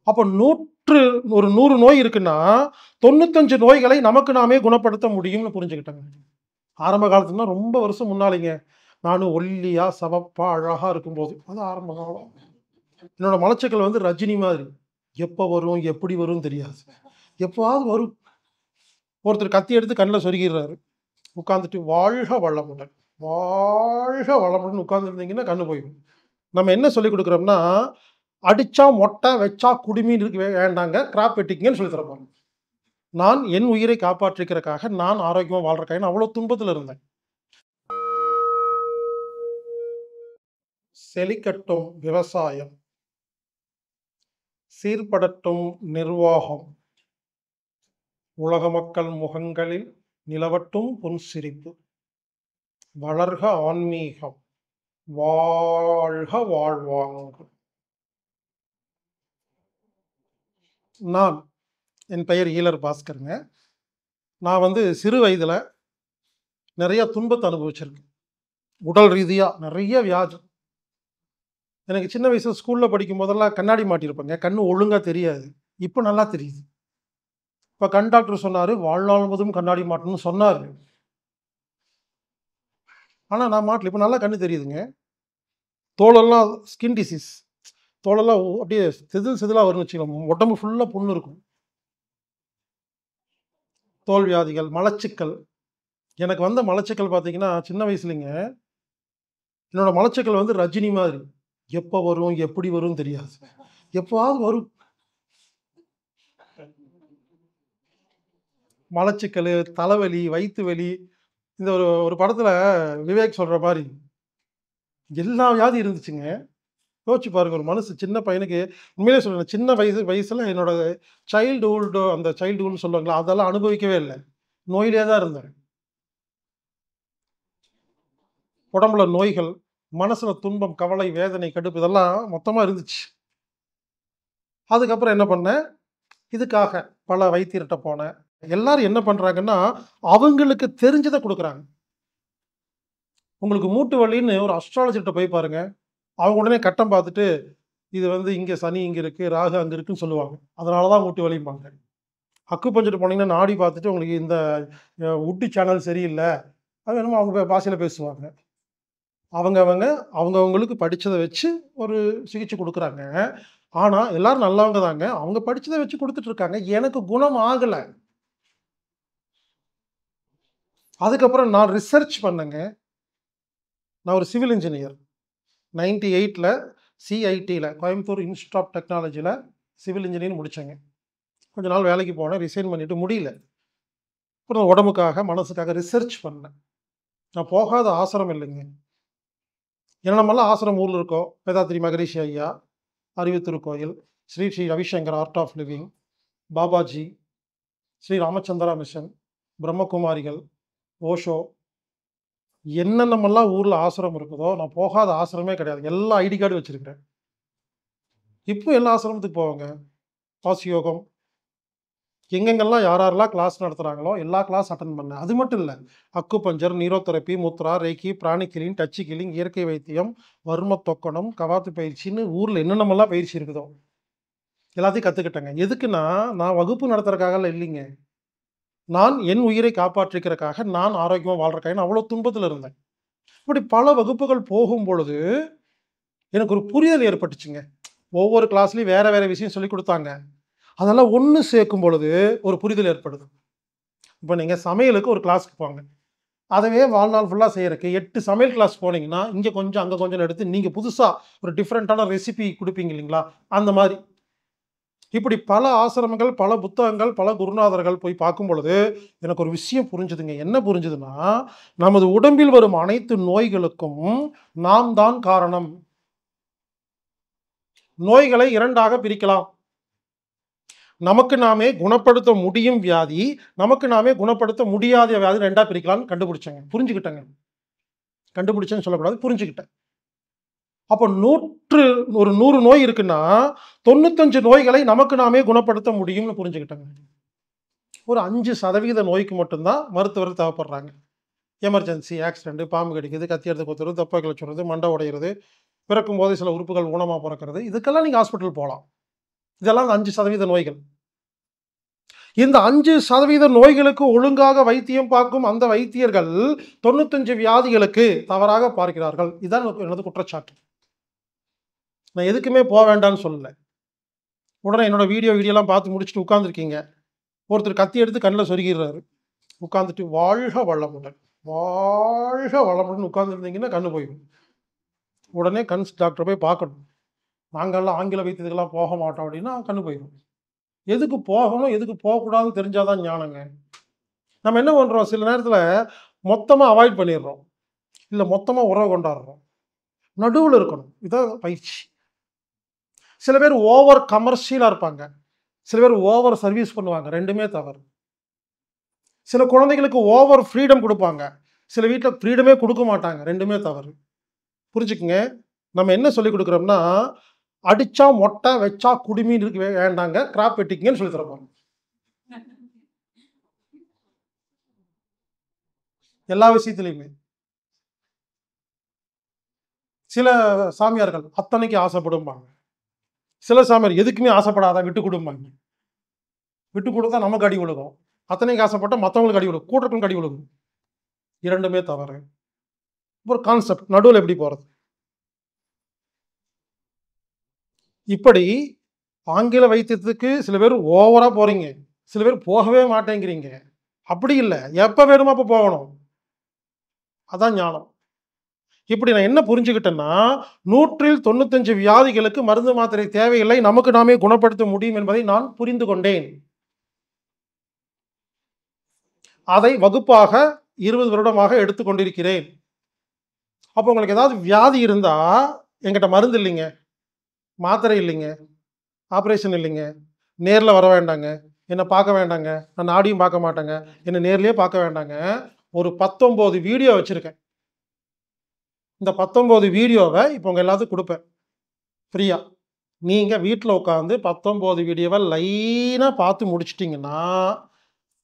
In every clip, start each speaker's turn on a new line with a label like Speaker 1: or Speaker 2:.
Speaker 1: அப்போ 100 நோய் இருக்குன்னா 95 நோய்களை நமக்கு நாமே குணப்படுத்த முடியும்னு புரிஞ்சுக்கிட்டேங்க. ஆரம்ப காலத்துலனா ரொம்ப வருஷம் முன்னாலைங்க. நானும் ஒல்லியா, சிவப்பா, அழகா இருக்கும்போது. அது ஆரம்ப காலம். என்னோட மலச்சிக்கல் வந்து ரஜினி மாதிரி. எப்ப வரும், எப்படி வரும்னு தெரியாது. எப்பவாவது வரும். ஒருத்தர் கத்தி எடுத்து கண்ல சொருகிடுறாரு. உட்கார்ந்துட்டு வாழ்க வளமுடன், வாழ்க வளமுடன் உட்கார்ந்திருந்தீங்கன்னா கண்ணு போயிடும். நம்ம என்ன சொல்லிக் குடுக்குறோம்னா, அடிச்சா மொட்டை, வச்சா குடுமின்னு இருக்கு வேண்டாங்க. கிராப் வெட்டிக்கங்கன்னு சொல்லி தரப்போறோம். நான் என் உயிரை காப்பாற்றிக்கிறதுக்காக, நான் ஆரோக்கியமா வாழ்றதுக்காக அவ்வளோ துன்பத்துல இருந்தேன். செழிக்கட்டும் விவசாயம், சீர்படட்டும் நிர்வாகம், உலக மக்கள் முகங்களில் நிலவட்டும் புன்சிரிப்பு, வளர்க ஆன்மீகம், வாழ்க வாழ்வாங்கு. நான் என் பெயர் ஈலர் பாஸ்கருங்க. நான் வந்து சிறு வயதில நெறைய துன்பத்த அனுபவிச்சிருக்கேன். உடல் ரீதியா நெறைய வியாதி. எனக்கு சின்ன வயசுல ஸ்கூல்ல படிக்கும்போதெல்லாம் கண்ணாடி மாட்டியிருப்பேங்க. கண்ணு ஒழுங்கா தெரியாது. இப்ப நல்லா தெரியுது. இப்ப கண் டாக்டர் சொன்னாரு, வாழ்நாள் முழுவதும் கண்ணாடி மாட்டணும்னு சொன்னாரு. ஆனா நான் மாட்டல. இப்ப நல்லா கண்ணு தெரியுதுங்க. தோலெல்லாம் ஸ்கின் டிசீஸ். தோலெல்லாம் அப்படியே செதில் செதிலா வரும்னு வச்சுக்கோங்க. உடம்பு ஃபுல்லா புண்ணு இருக்கும். தோல் வியாதிகள், மலச்சிக்கல். எனக்கு வந்த மலச்சிக்கல் பார்த்தீங்கன்னா, சின்ன வயசுலங்க, என்னோட மலச்சிக்கல் வந்து ரஜினி மாதிரி. எப்ப வரும், எப்படி வரும்னு தெரியாது. எப்பவாவது வரும். மலச்சிக்கலு, தலைவலி, வயித்து வலி. இந்த ஒரு ஒரு படத்துல விவேக் சொல்ற மாரி, எல்லா வியாதியும் இருந்துச்சுங்க. யோசிச்சு பாருங்க, ஒரு மனுஷன் சின்ன பையனுக்கு உண்மையிலேயே சொல்றேன், சின்ன வயசுல என்னோட சைல்ட்ஹுட் அந்த சைல்ட்ஹுட்ன்னு சொல்லுவாங்கல்ல, அதெல்லாம் அனுபவிக்கவே இல்ல. நோயிலே தான் இருந்தேன். உடம்புல நோய்கள், மனசுல துன்பம், கவலை, வேதனை, கடுப்பு இதெல்லாம் மொத்தமா இருந்துச்சு. அதுக்கப்புறம் என்ன பண்ணேன், இதுக்காக பல வைத்தியர்ட்ட போனேன். எல்லாரும் என்ன பண்றாங்கன்னா, அவங்களுக்கு தெரிஞ்சத குடுக்குறாங்க. உங்களுக்கு மூட்டு வலின்னு ஒரு அஸ்ட்ராலஜர்ட்ட போய் பாருங்க. அவங்க உடனே கட்டம் பார்த்துட்டு, இது வந்து இங்க சனி இங்க இருக்கு, ராகு அங்க இருக்குன்னு சொல்லுவாங்க. அதனால தான் மூட்டு வலிம்பாங்க. அக்குபஞ்சர் போனீங்கன்னா, நாடி பார்த்துட்டு உங்களுக்கு இந்த வுட்டு சேனல் சரியில்ல. அது என்னமோ அவங்க பாஷையில பேசுவாங்க. அவங்கவங்க அவங்கவங்களுக்கு படிச்சத வச்சு ஒரு சிகிச்சை குடுக்குறாங்க. ஆனா, எல்லாரும் நல்லவங்க தாங்க. அவங்க படிச்சத வச்சு குடுத்துட்டு இருக்காங்க. எனக்கு குணம் ஆகல. அதுக்கப்புறம் நான் ரிசர்ச் பண்ணேங்க. நான் ஒரு சிவில் இன்ஜினியர். 98ல சிஐடில கோயம்புத்தூர் இன்ஸ்டிடியூட் ஆஃப் டெக்னாலஜில சிவில் இன்ஜினியரிங் முடிச்சேங்க. கொஞ்ச நாள் வேலைக்கு போனேன். ரிசைன் பண்ணிட்டு முடியல. அப்புறம் உடம்புக்காக, மனசுக்காக ரிசர்ச் பண்ணேன். நான் போகாத ஆசிரமம் இல்லைங்க. என்னென்னமெல்லாம் ஆசிரமம் ஊர்ல இருக்கோ, வேதாத்ரி மகரிஷி ஐயா, அறிவுத்திருக்கோயில், Sri Sri Ravishankar art of living, Babaji, Sri Ramachandra mission, பிரம்மகுமாரிகள், ஓஷோ, என்னென்னமெல்லாம் ஊர்ல ஆசிரமம் இருக்குதோ, நான் போகாத ஆசிரமே கிடையாது. எல்லா ஐடி கார்டும் வச்சிருக்கிறேன். இப்போ எல்லா ஆசிரமத்துக்கு போவேங்க. வாசியோகம், எங்கெங்கெல்லாம் யாரெல்லாம் கிளாஸ் நடத்துறாங்களோ, எல்லா கிளாஸ் அட்டெண்ட் பண்ணேன். அது மட்டும் இல்ல. Acupuncture, neurotherapy, mudra, reiki, pranic healing, touch healing, இயற்கை வைத்தியம், வர்ம தொக்கணம், கவாத்து பயிற்சின்னு ஊர்ல என்னென்னமெல்லாம் பயிற்சி இருக்குதோ, எல்லாத்தையும் கத்துக்கிட்டேங்க. எதுக்குன்னா, நான் வகுப்பு நடத்துறதுக்காகலாம் இல்லைங்க. நான் என் உயிரை காப்பாற்றிக்கிறதுக்காக, நான் ஆரோக்கியமா வாழ்றதுக்காக அவ்வளோ துன்பத்துல இருந்தேன். இப்படி பல வகுப்புகள் போகும்பொழுது, எனக்கு ஒரு புரிதல் ஏற்பட்டுச்சுங்க. ஒவ்வொரு கிளாஸ்லயும் வேற வேற விஷயம் சொல்லிக் குடுத்தாங்க. அதெல்லாம் ஒண்ணு சேர்க்கும் பொழுது ஒரு புரிதல் ஏற்படுது. இப்ப நீங்க சமையலுக்கு ஒரு கிளாஸ்க்கு போங்க. அதவே வாழ்நாள் ஃபுல்லா செய்யறக்கு 8 சமையல் கிளாஸ் போனீங்கன்னா, இங்க கொஞ்சம், அங்க கொஞ்சம்ன்னு எடுத்து நீங்க புதுசா ஒரு டிஃபரண்டான ரெசிபி குடுப்பீங்க இல்லீங்களா? அந்த மாரி. இப்படி பல ஆசிரமங்கள், பல புத்தகங்கள், பல குருநாதர்கள் போய் பார்க்கும் பொழுது, எனக்கு ஒரு விஷயம் புரிஞ்சதுங்க. என்ன புரிஞ்சதுன்னா, நமது உடம்பில் வரும் அனைத்து நோய்களுக்கும் நாம் தான் காரணம். நோய்களை 2ஆக பிரிக்கலாம். நமக்கு நாமே குணப்படுத்த முடியும் வியாதி, நமக்கு நாமே குணப்படுத்த முடியாத வியாதி 2ஆ பிரிக்கலாம்னு கண்டுபிடிச்சேங்க. புரிஞ்சுக்கிட்டேங்க. கண்டுபிடிச்சேன்னு சொல்லக்கூடாது, புரிஞ்சுக்கிட்டேன். அப்போ ஒரு 100 நோய் இருக்குன்னா, 95 நோய்களை நமக்கு நாமே குணப்படுத்த முடியும்னு புரிஞ்சுக்கிட்டேங்க. ஒரு 5% நோய்க்கு மட்டும் தான் மருத்துவர் தேவைப்படுறாங்க. எமர்ஜென்சி, ஆக்சிடென்ட், பாம்பு கடிக்குது, கத்தி எடுத்து குத்துறது, தொப்பை கிளச்சுறது, மண்டை உடையிறது, பிறக்கும்போதே சில உறுப்புகள் ஊனமா பொறக்கிறது. இதுக்கெல்லாம் நீங்க ஹாஸ்பிட்டல் போலாம். இதெல்லாம் 5% நோய்கள். இந்த 5% நோய்களுக்கு ஒழுங்காக வைத்தியம் பார்க்கும் அந்த வைத்தியர்கள் 95 வியாதிகளுக்கு தவறாக பார்க்கிறார்கள். இதுதான் எனது குற்றச்சாட்டு. நான் எதுக்குமே வேண்டான்னு சொல்லல. உடனே என்னோட வீடியோலாம் பார்த்து முடிச்சுட்டு உட்கார்ந்துருக்கீங்க. ஒருத்தர் கத்தி எடுத்து கண்ணுல சொருகிடுறாரு. உட்கார்ந்துட்டு வாழ்க வளமுடன், வாழ்க வளமுடன் உட்கார்ந்துருந்தீங்கன்னா கண்ணு போயிடும். உடனே கண் டாக்டரை போய் பார்க்கணும். நாங்கள்லாம் ஆங்கில வைத்தியத்துக்கெல்லாம் போக மாட்டோம் அப்படின்னா கண்ணு போயிடும். எதுக்கு போகணும், எதுக்கு போகக்கூடாதுன்னு தெரிஞ்சாதான் ஞானங்க. நம்ம என்ன பண்றோம், சில நேரத்தில் மொத்தமாக அவாய்ட் பண்ணிடுறோம், இல்லை மொத்தமாக உறவு கொண்டாடுறோம். நடுவில் இருக்கணும். இதான் பயிற்சி. சில பேர் ஓவர் கமர்ஷியலாக இருப்பாங்க, சில பேர் ஓவர் சர்வீஸ் பண்ணுவாங்க. ரெண்டுமே தவறு. சில குழந்தைகளுக்கு ஓவர் ஃப்ரீடம் கொடுப்பாங்க, சில வீட்டில் ஃப்ரீடமே கொடுக்க மாட்டாங்க. ரெண்டுமே தவறு. புரிஞ்சுக்குங்க. நம்ம என்ன சொல்லி கொடுக்குறோம்னா, அடிச்சா மொட்டை, வச்சா குடுமின்னு இருக்கு வேண்டாங்க, கிராப் வெட்டிங்கன்னு சொல்லி தரப்போம். எல்லா விஷயத்துலையுமே சில சாமியார்கள் அத்தனைக்கு ஆசைப்படும்பாங்க, சில சாமியார் எதுக்குமே ஆசைப்படாத விட்டு கொடுப்பாங்க. விட்டு கொடுத்தா நமக்கு அடி விழுகும், அத்தனைக்கு ஆசைப்பட்டால் மற்றவங்களுக்கு அடி விழுகும், கூட்டத்துக்கு அடி விழுகும். இரண்டுமே தவறு. ஒரு கான்செப்ட் நடுவில் எப்படி போகிறது. இப்படி ஆங்கில வைத்தியத்துக்கு சில பேர் ஓவராக போகிறீங்க, சில பேர் போகவே மாட்டேங்கிறீங்க. அப்படி இல்லை, எப்போ வேணுமோ அப்போ போகணும். அதான் ஞானம். இப்படி நான் என்ன புரிஞ்சுக்கிட்டேன்னா, 195 வியாதிகளுக்கு மருந்து மாத்திரை தேவையில்லை, நமக்கு நாமே குணப்படுத்த முடியும் என்பதை நான் புரிந்து கொண்டேன். அதை வகுப்பாக 20 வருடமாக எடுத்துக்கொண்டிருக்கிறேன். அப்போ உங்களுக்கு ஏதாவது வியாதி இருந்தால் என்கிட்ட மருந்து இல்லைங்க, மாத்திரை இல்லைங்க, ஆப்ரேஷன் இல்லைங்க, நேரில் வர வேண்டாங்க, என்னை பார்க்க வேண்டாங்க, நான் நாடியும் பார்க்க மாட்டேங்க, என்னை நேர்லேயே பார்க்க வேண்டாங்க. ஒரு 19 வீடியோ வச்சுருக்கேன். இந்த 19 வீடியோவை இப்போ உங்கள் எல்லாத்துக்கும் கொடுப்பேன் ஃப்ரீயாக. நீங்கள் வீட்டில் உட்காந்து 19 வீடியோவை லைனாக பார்த்து முடிச்சிட்டிங்கன்னா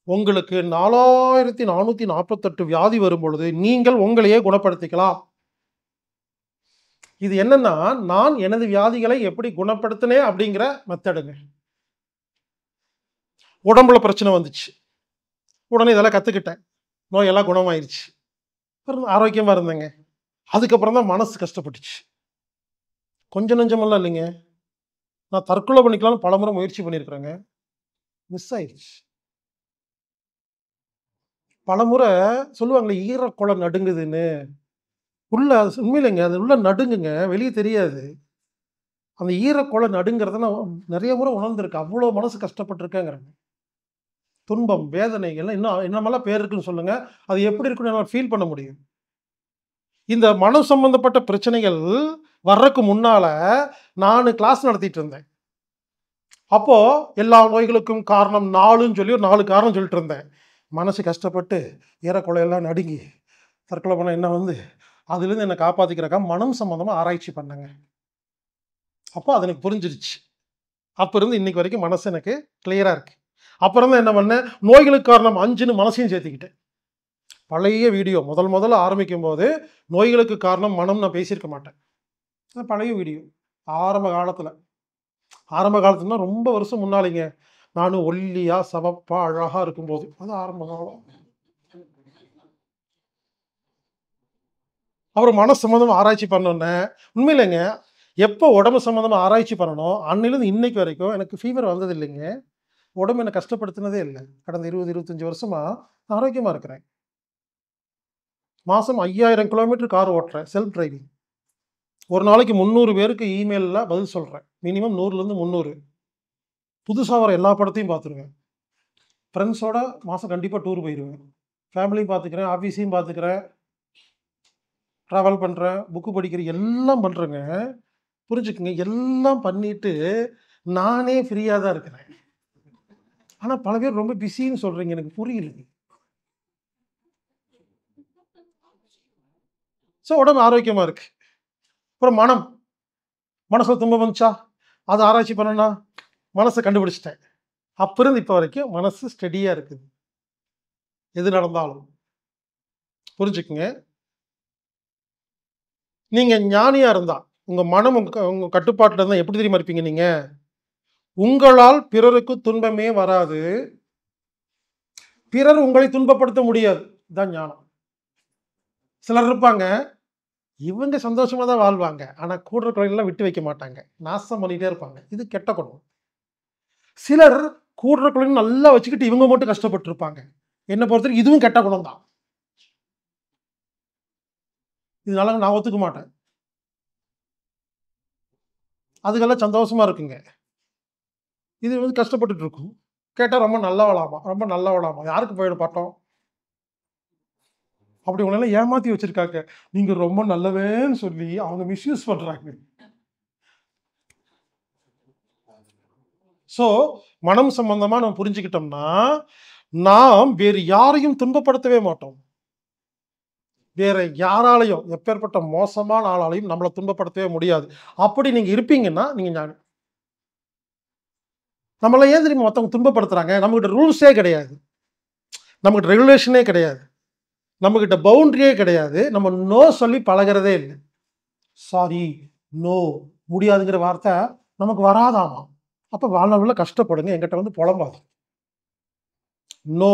Speaker 1: உங்களுக்கு 4448 வியாதி வரும் பொழுது நீங்கள் உங்களையே குணப்படுத்திக்கலாம். இது என்னன்னா, நான் எனது வியாதிகளை எப்படி குணப்படுத்தினேன் அப்படிங்கிற மெத்தடுங்க. உடம்புல பிரச்சனை வந்துச்சு, உடனே இதெல்லாம் கற்றுக்கிட்டேன், நோயெல்லாம் குணமாயிருச்சு, ஆரோக்கியமாக இருந்தேங்க. அதுக்கப்புறம் தான் மனசு கஷ்டப்பட்டுச்சு. கொஞ்சம் நெஞ்சமெல்லாம் இல்லைங்க. நான் தற்கொலை பண்ணிக்கலாம்னு பலமுறை முயற்சி பண்ணியிருக்கிறேங்க, மிஸ் ஆயிடுச்சு. பலமுறை சொல்லுவாங்களே ஈரக்குலை நடுங்குதுன்னு, உள்ள உண்மையிலைங்க அது உள்ள நடுங்குங்க, வெளியே தெரியாது. அந்த ஈரக்குலை நடுங்கிறத நான் நிறைய முறை உணர்ந்திருக்கேன். அவ்வளோ மனசு கஷ்டப்பட்டிருக்கேங்கிறேங்க. துன்பம், வேதனை எல்லாம் இன்னும் என்னமெல்லாம் பேர் இருக்குன்னு சொல்லுங்க, அது எப்படி இருக்குன்னு என்னால் ஃபீல் பண்ண முடியும். இந்த மனம் சம்பந்தப்பட்ட பிரச்சனைகள் வர்றதுக்கு முன்னால நான் கிளாஸ் நடத்திட்டு இருந்தேன். அப்போ எல்லா நோய்களுக்கும் காரணம் 4ன்னு சொல்லி ஒரு 4 காரணம் சொல்லிட்டு இருந்தேன். மனசு கஷ்டப்பட்டு ஈரக்குலையெல்லாம் நடுங்கி தற்கொலை பண்ண என்ன வந்து அதுலேருந்து என்னை காப்பாற்றிக்கிறக்கா மனம் சம்மந்தமாக ஆராய்ச்சி பண்ணேங்க. அப்போ அது எனக்கு புரிஞ்சிருச்சு. அப்போ இருந்து இன்னைக்கு வரைக்கும் மனசு எனக்கு கிளியராக இருக்குது. அப்புறம் தான் என்ன பண்ணேன், நோய்களுக்கு காரணம் 5ன்னு மனசையும் சேர்த்துக்கிட்டேன். பழைய வீடியோ முதல்ல ஆரம்பிக்கும் போது நோய்களுக்கு காரணம் மனம் நான் பேசியிருக்க மாட்டேன். பழைய வீடியோ ஆரம்ப காலத்துலனா ரொம்ப வருஷம் முன்னாலிங்க. நானும் ஒல்லியா சவப்பா அழகா இருக்கும்போது, அது ஆரம்ப காலம். அப்புறம் மனசு சம்மந்தமாக ஆராய்ச்சி பண்ணோன்னே உண்மையிலேங்க, எப்போ உடம்பு சம்மந்தமாக ஆராய்ச்சி பண்ணணும் அன்னிலேருந்து இன்னைக்கு வரைக்கும் எனக்கு ஃபீவர் வந்தது இல்லைங்க. உடம்பு என்னை கஷ்டப்படுத்தினதே இல்லை. கடந்த 20-25 வருஷமாக ஆரோக்கியமாக இருக்கிறேன். மாதம் 5000 கிலோமீட்டர் கார் ஓட்டுறேன், செல்ஃப் டிரைவிங். ஒரு நாளைக்கு 300 பேருக்கு இமெயிலில் பதில் சொல்கிறேன், மினிமம் 100லேருந்து 300. புதுசாக வர எல்லா படத்தையும் பார்த்துருவேன். ஃப்ரெண்ட்ஸோட மாதம் கண்டிப்பாக டூர் போயிடுவேன். ஃபேமிலியும் பார்த்துக்கிறேன், ஆஃபீஸையும் பார்த்துக்கிறேன், ட்ராவல் பண்ணுறேன், புக்கு படிக்கிறேன், எல்லாம் பண்ணுறேங்க. புரிஞ்சுக்குங்க, எல்லாம் பண்ணிட்டு நானே ஃப்ரீயாக தான் இருக்கிறேன். ஆனால் பல பேர் ரொம்ப பிஸின்னு சொல்கிறீங்க, எனக்கு புரியல. ஸோ உடம்பு ஆரோக்கியமாக இருக்குது. அப்புறம் மனசில் துன்பம் வந்துச்சா, அதை ஆராய்ச்சி பண்ணனா மனசை கண்டுபிடிச்சிட்டேன். அப்போ இருந்து இப்போ வரைக்கும் மனசு ஸ்டெடியாக இருக்குது, எது நடந்தாலும். புரிஞ்சுக்குங்க, நீங்கள் ஞானியாக இருந்தால் உங்கள் மனம் உங்கள் கட்டுப்பாட்டில் இருந்தால் எப்படி தெரியுமா இருப்பீங்க? நீங்கள் உங்களால் பிறருக்கு துன்பமே வராது, பிறர் உங்களை துன்பப்படுத்த முடியாது. இதான் ஞானம். சிலர் இருப்பாங்க, இவங்க சந்தோஷமா தான் வாழ்வாங்க, ஆனா கூட இருக்கிறவங்களெல்லாம் விட்டு வைக்க மாட்டாங்க, நாசம் பண்ணிட்டே இருப்பாங்க. இது கெட்ட குணம். சிலர் கூட இருக்கிறவங்க நல்லா வச்சுக்கிட்டு இவங்க மட்டும் கஷ்டப்பட்டு இருப்பாங்க. என்னை பொறுத்தவரைக்கும் இதுவும் கெட்ட குணம் தான். இதனால நான் ஒத்துக்க மாட்டேன். அதுக்கெல்லாம் சந்தோஷமா இருக்குங்க. இது வந்து கஷ்டப்பட்டுட்டு இருக்கும். கேட்டா ரொம்ப நல்லவளாமா, ரொம்ப நல்லவளாமா. யாருக்கு போயிடும் பட்டம்? அப்படி உங்களெல்லாம் ஏமாத்தி வச்சிருக்காங்க. நீங்க ரொம்ப நல்லவேன்னு சொல்லி அவங்க மிஸ்யூஸ் பண்றாங்க. ஸோ மனம் சம்பந்தமா நம்ம புரிஞ்சுக்கிட்டோம்னா, நாம் வேறு யாரையும் துன்பப்படுத்தவே மாட்டோம். வேற யாராலையும், எப்பேற்பட்ட மோசமான ஆளாலையும் நம்மளை துன்பப்படுத்தவே முடியாது. அப்படி நீங்க இருப்பீங்கன்னா நீங்க ஞானி. நம்மள ஏன் தெரியுமா மற்றவங்க துன்பப்படுத்துறாங்க? நம்மகிட்ட ரூல்ஸே கிடையாது, நம்மகிட்ட ரெகுலேஷனே கிடையாது, நம்மகிட்ட பவுண்டரியே கிடையாது. நம்ம நோ சொல்லி பழகிறதே இல்லை. சாரி, நோ, முடியாதுங்கிற வார்த்தை நமக்கு வராதாமா. அப்ப வாழ்நாளில் கஷ்டப்படுங்க, என்கிட்ட வந்து புலம்பாது. நோ,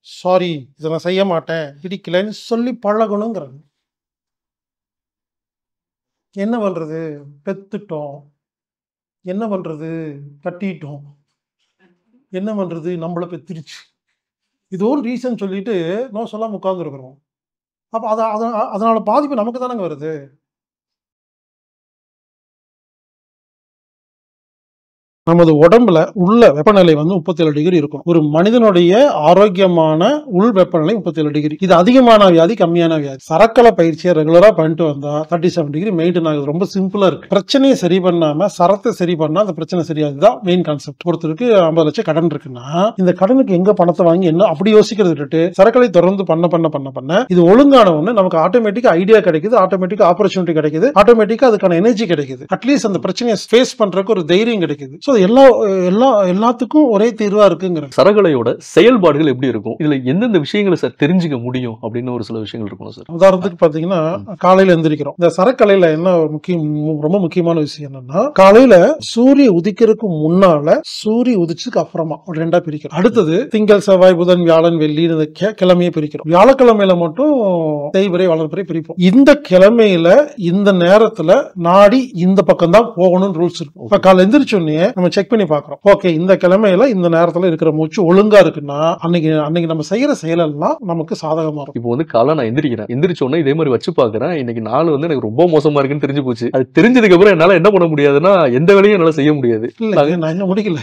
Speaker 1: சாரி, இதை நான் செய்ய மாட்டேன், பிடிக்கலன்னு சொல்லி பழகணுங்கிறது. என்ன பண்றது? பெத்துட்டோம், என்ன பண்றது? கட்டிட்டோம், என்ன பண்றது? நம்மள பெத்துருச்சு. இது ஒரு ரீசன் சொல்லிட்டு நோ சொல்லாம உட்கார்ந்துருக்கிறோம். அப்ப அதனால பாதிப்பு நமக்கு தானங்க வருது. நமது உடம்புல உள்ள வெப்பநிலை வந்து 37 டிகிரி இருக்கும். ஒரு மனிதனுடைய ஆரோக்கியமான உள் வெப்பநிலை 37 டிகிரி. இது அதிகமான வியாதி, கம்மியான வியாதி. சரக்கலை பயிற்சியை ரெகுலரா பண்ணிட்டு வந்தா 37 டிகிரி மெயின்டைன் ஆகுது. ரொம்ப சிம்பிளா இருக்கு. பிரச்சனையை சரி பண்ணாம சரத்தை சரி பண்ணா அந்த பிரச்சனை சரியாகுதுதான் மெயின் கான்செப்ட். ஒருத்தருக்கு 50 லட்சம் கடன் இருக்குன்னா இந்த கடனுக்கு எங்க பணத்தை வாங்கி என்ன அப்படி யோசிக்கிறது விட்டுட்டு சரக்கலை தொடர்ந்து பண்ண இது ஒழுங்கான ஒண்ணு நமக்கு ஆட்டோமேட்டிக்கா ஐடியா கிடைக்குது, ஆட்டோமேட்டிக்கா ஆப்பர்ச்சுனிட்டி கிடைக்குது, ஆட்டோமேட்டிக்கா அதுக்கான எனர்ஜி கிடைக்குது. அட்லீஸ்ட் அந்த பிரச்சனையை ஃபேஸ் பண்றதுக்கு ஒரு தைரியம் கிடைக்குது. எல்லாத்துக்கும் ஒரே தீர்வா இருக்குங்கிற
Speaker 2: சரகலையோட செயல்பாடுகள் எப்படி இருக்கும், இதுல எந்தெந்த விஷயங்களை சார் தெரிஞ்சுக்க முடியும் அப்படின்னு ஒரு சில விஷயங்கள் இருக்கும் சார்.
Speaker 1: உதாரணத்துக்கு பாத்தீங்கன்னா, காலையில எந்திரிக்கிறோம். இந்த சரக்கலையில என்ன ரொம்ப முக்கியமான விஷயம் என்னன்னா, காலையில சூரிய உதிக்கிறதுக்கு முன்னால, சூரிய உதிச்சதுக்கு அப்புறமா ரெண்டா பிரிக்கிறோம். அடுத்தது திங்கள், செவ்வாய், புதன், வியாழன், வெள்ளி கிழமையை பிரிக்கிறோம். வியாழக்கிழமையில மட்டும் தேய்பிறை, வளர்பிறை பிரிப்போம். இந்த கிழமையில இந்த நேரத்துல நாடி இந்த பக்கம் தான் போகணும்னு ரூல்ஸ் இருக்கும். இப்ப காலைல எந்திரிச்சோடனே நம்ம செக் பண்ணி பார்க்கிறோம். ஓகே, இந்த கிழமையில இந்த நேரத்துல இருக்கிற மூச்சு ஒழுங்கா இருக்குன்னா அன்னைக்கு நம்ம செய்யற செயலெல்லாம் நமக்கு சாதகமா இருக்கும்.
Speaker 2: இப்போ வந்து காலை நான் எந்திரிச்ச உடனே இதே மாதிரி வச்சு பாக்குறேன். இன்னைக்கு நாள் வந்து எனக்கு ரொம்ப மோசமா இருக்குன்னு தெரிஞ்சு போச்சு. அது தெரிஞ்சதுக்கு அப்புறம் என்னால என்ன பண்ண முடியாதுன்னா எந்த வேலையும் என்னால செய்ய முடியாது.
Speaker 1: நான் என்ன முடிக்கல.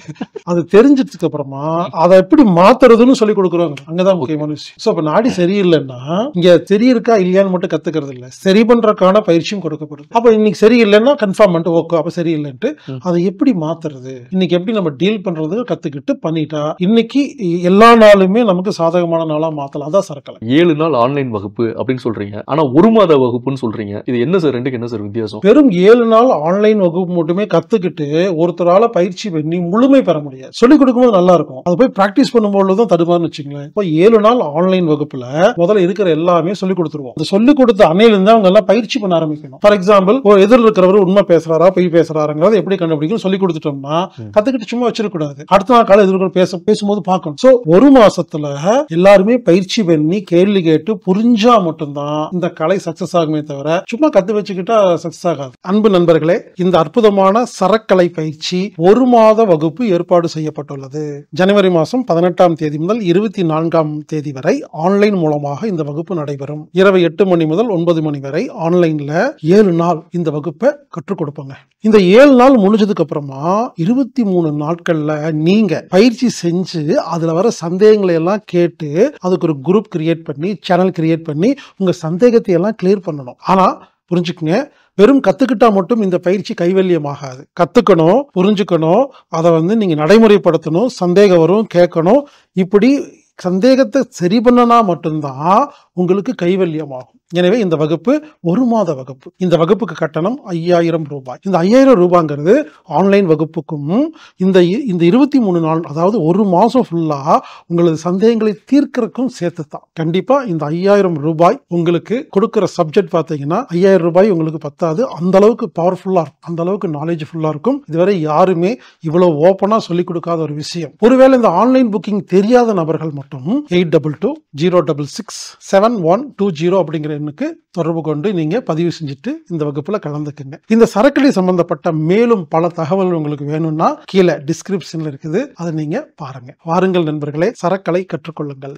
Speaker 1: அது தெரிஞ்சதுக்கு அப்புறமா அதை எப்படி மாத்துறதுன்னு சொல்லி கொடுக்குறாங்க. அங்கதான் முக்கியமான விஷயம். சோ அப்ப நாடி சரியில்லைன்னா இங்க சரி இருக்கா இல்லையான்னு மட்டும் கத்துக்கிறது இல்ல, சரி பண்றதுக்கான பயிற்சியும் கொடுக்கப்படுது. அப்ப இன்னைக்கு சரியில்லைன்னா கன்ஃபார்ம் பண்ணிட்டு ஓகே அப்ப சரியில்லைன்ட்டு அதை எப்படி மாத்துறது, இன்னைக்கு எப்படி நம்ம டீல் பண்றது கத்துக்கிட்டு பண்ணிட்டா இன்னைக்கு எல்லா நாளுமே நமக்கு சாதகமான நாளா மாத்தலாம். அதான் சரக்கலை.
Speaker 2: 7 நாள் ஆன்லைன் வகுப்பு அப்படின்னு சொல்றீங்க, ஆனா 1 மாத வகுப்புன்னு சொல்றீங்க. இது என்ன சார், ரெண்டுக்கு என்ன சார் வித்தியாசம்?
Speaker 1: வெறும் 7 நாள் ஆன்லைன் வகுப்பு மட்டுமே கத்துக்கிட்டு ஒருத்தரால பயிற்சி பண்ணி முழுமை பெற முடியாது. சொல்லிக் கொடுக்கும்போது நல்லா இருக்கும், அது போய் பிராக்டிஸ் பண்ணும்போதுதான் தடுமாறுன்னு வச்சுங்களேன். இப்போ 7 நாள் ஆன்லைன் வகுப்புல முதல்ல இருக்கிற எல்லாமே சொல்லிக் கொடுத்துருவோம். அது சொல்லிக் கொடுத்த அன்னையிலிருந்து அவங்க எல்லாம் பயிற்சி பண்ண ஆரம்பிக்கணும். ஃபார் எக்ஸாம்பிள், ஒரு எதிரில் இருக்கிறவர் உண்மை பேசுறாரா பொய் பேசுறாருங்கிறத எப்படி கண்டுபிடிக்கும் சொல்லி கொடுத்துட்டோம்னா கத்துக்கிட்டு சும்மா வச்சிருக்கூடாது. அடுத்த நாள் காலை எதிர்க்க பேசும்போது பார்க்கணும். சோ 1 மாசத்துல எல்லாருமே பயிற்சி பண்ணி கேள்வி கேட்டு புரிஞ்சா மட்டும்தான் இந்த கலை சக்சஸ் ஆகுமே தவிர சும்மா கத்து வச்சுக்கிட்டா சக்சஸ் ஆகாது. அன்பு நண்பர்களே, இந்த அற்புதமான சரக்கலை பயிற்சி 1 மாத வகுப்பு ஏற்பாடு செய்யப்பட்டுள்ளது. ஜனவரி மாதம் 18ஆம் தேதி முதல் 24ஆம் தேதி வரை ஆன்லைன் மூலமாக இந்த வகுப்பு நடைபெறும். இரவு 8 மணி முதல் 9 மணி வரை ஆன்லைன்ல 7 நாள் இந்த வகுப்பை கற்றுக் கொடுப்பாங்க. இந்த 7 நாள் முடிஞ்சதுக்கு அப்புறமா 23 நாட்கள்ல நீங்க பயிற்சி செஞ்சு அதுல வர சந்தேகங்களை எல்லாம் கேட்டு அதுக்கு ஒரு குரூப் கிரியேட் பண்ணி சேனல் கிரியேட் பண்ணி உங்க சந்தேகத்தை எல்லாம் கிளியர் பண்ணணும். ஆனா புரிஞ்சுக்குங்க, வெறும் கத்துக்கிட்டா மட்டும் இந்த பயிற்சி கைவல்யமாகாது. கத்துக்கணும், புரிஞ்சுக்கணும், அதை நீங்க நடைமுறைப்படுத்தணும், சந்தேகம் வரும் கேட்கணும். இப்படி சந்தேகத்தை சரி பண்ணனா மட்டும்தான் உங்களுக்கு கைவல்யமாகும். எனவே இந்த வகுப்பு 1 மாத வகுப்பு. இந்த வகுப்புக்கு கட்டணம் 5000 ரூபாய். இந்த 5000 ரூபாங்கிறது ஆன்லைன் வகுப்புக்கும் இந்த 23 நாள், அதாவது 1 மாசம் ஃபுல்லா உங்களது சந்தேகங்களை தீர்க்கறதுக்கும் சேர்த்து தான். கண்டிப்பா இந்த 5000 ரூபாய் உங்களுக்கு கொடுக்கிற சப்ஜெக்ட் பார்த்தீங்கன்னா 5000 ரூபாய் உங்களுக்கு பத்தாது. அந்த அளவுக்கு பவர்ஃபுல்லா இருக்கும், அந்த அளவுக்கு நாலேஜ்ஃபுல்லா இருக்கும். இதுவரை யாருமே இவ்வளவு ஓப்பனா சொல்லிக் கொடுக்காத ஒரு விஷயம். ஒருவேளை இந்த ஆன்லைன் புக்கிங் தெரியாத நபர்கள் மட்டும் 8220667120 அப்படிங்கிற எண்ணுக்கு தொடர்பு கொண்டு நீங்க பதிவு செஞ்சுட்டு இந்த வகுப்புல கலந்துக்குங்க. இந்த சரக்கடி சம்பந்தப்பட்ட மேலும் பல தகவல்கள் உங்களுக்கு வேணும்னா கீழே டிஸ்கிரிப்ஷன்ல இருக்குது, அதை நீங்க பாருங்க. வாருங்கள் நண்பர்களே, சரக்கலை கற்றுக்கொள்ளுங்கள்.